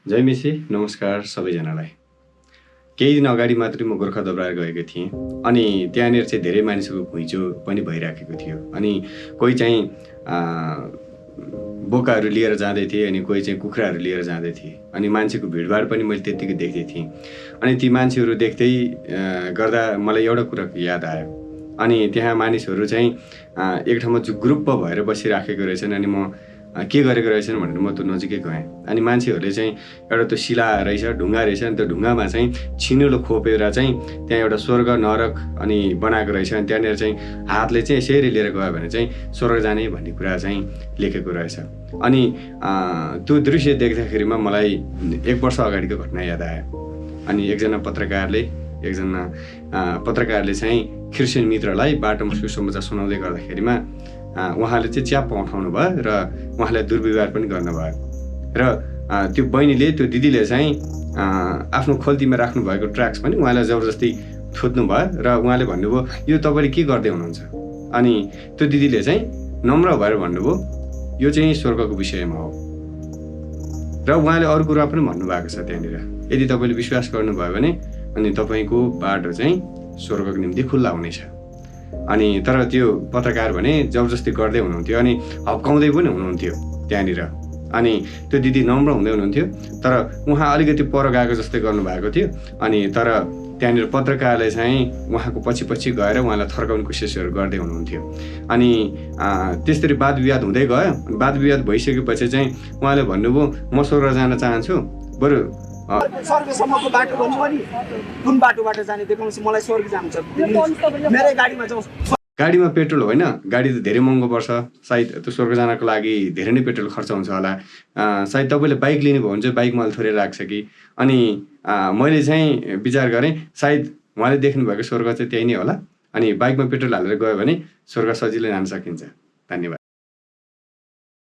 जय मिसी, नमस्कार सबैजनालाई। केही दिन अगाडि मात्रै म गोर्खा दरबार गएको थिएँ अनि त्यहाँनिर चाहिँ धेरै मानिसहरूको घुइँचो पनि भइराखेको थियो। अनि कोही चाहिँ बोकाहरू लिएर जाँदै थिए अनि कोही चाहिँ कुखुराहरू लिएर जाँदै थिए अनि मान्छेको भिडभाड पनि मैले त्यत्तिकै देख्दै थिएँ। अनि ती मान्छेहरू देख्दै गर्दा मलाई एउटा कुराको याद आयो। अनि त्यहाँ मानिसहरू चाहिँ एक ठाउँमा ग्रुप भएर बसिराखेको रहेछन् अनि म के गरेको रहेछन् भनेर म त्यो नजिकै गएँ। अनि मान्छेहरूले चाहिँ एउटा त्यो शिला रहेछ, ढुङ्गा रहेछ अनि त्यो ढुङ्गामा चाहिँ छिनुलो खोपेर चाहिँ त्यहाँ एउटा स्वर्ग नरक अनि बनाएको रहेछ। अनि त्यहाँनिर चाहिँ हातले चाहिँ यसरी लिएर गयो भने चाहिँ स्वर्ग जाने भन्ने कुरा चाहिँ लेखेको रहेछ। अनि त्यो दृश्य देख्दाखेरिमा मलाई 1 वर्ष अगाडिको घटना याद आयो। अनि एकजना पत्रकारले चाहिँ क्रिस्चियन मित्रलाई बाटोमा सुसमाचार सुनाउँदै गर्दाखेरिमा उहाँले चाहिँ च्याप्प उठाउनु भयो र उहाँलाई दुर्व्यवहार पनि गर्नुभयो। र त्यो बहिनीले त्यो दिदीले चाहिँ आफ्नो खोल्तीमा राख्नु भएको ट्र्याक्स पनि उहाँलाई जबरजस्ती थुत्नु भयो र उहाँले भन्नुभयो यो तपाईँले के गर्दै हुनुहुन्छ। अनि त्यो दिदीले चाहिँ नम्र भएर भन्नुभयो यो चाहिँ स्वर्गको विषयमा हो। र उहाँले अरू कुरा पनि भन्नुभएको छ त्यहाँनिर, यदि तपाईँले विश्वास गर्नुभयो भने अनि तपाईँको बाटो चाहिँ स्वर्गको निम्ति खुल्ला हुनेछ। अनि तर त्यो पत्रकार भने जबरजस्ती गर्दै हुनुहुन्थ्यो अनि हप्काउँदै पनि हुनुहुन्थ्यो त्यहाँनिर। अनि त्यो दिदी नम्र हुँदै हुनुहुन्थ्यो तर उहाँ अलिकति पर गएको जस्तै गर्नुभएको थियो। अनि तर त्यहाँनिर पत्रकारले चाहिँ उहाँको पछि गएर उहाँलाई थर्काउने कोसिसहरू गर्दै हुनुहुन्थ्यो। अनि त्यसरी वाद विवाद हुँदै गयो। वाद विवाद भइसकेपछि चाहिँ उहाँले भन्नुभयो म स्वर्ग जान चाहन्छु, बरु स्वर्गसम्मको बाटो भन्नु नि कुन बाटोबाट जाने देखाउनुहोस्, मलाई स्वर्ग जानु छ, मेरै गाडीमा जाउँ। गाडीमा पेट्रोल होइन, गाडी त धेरै महँगो पर्छ, सायद त्यो स्वर्ग जानको लागि धेरै नै पेट्रोल खर्च हुन्छ होला। सायद तपाईँले बाइक लिनुभयो भने चाहिँ बाइकमा अलि थोरै लाग्छ कि। अनि मैले चाहिँ विचार गरेँ सायद उहाँले देख्नुभएको स्वर्ग चाहिँ त्यही नै होला। अनि बाइकमा पेट्रोल हालेर गयो भने स्वर्ग सजिलै जान सकिन्छ। धन्यवाद।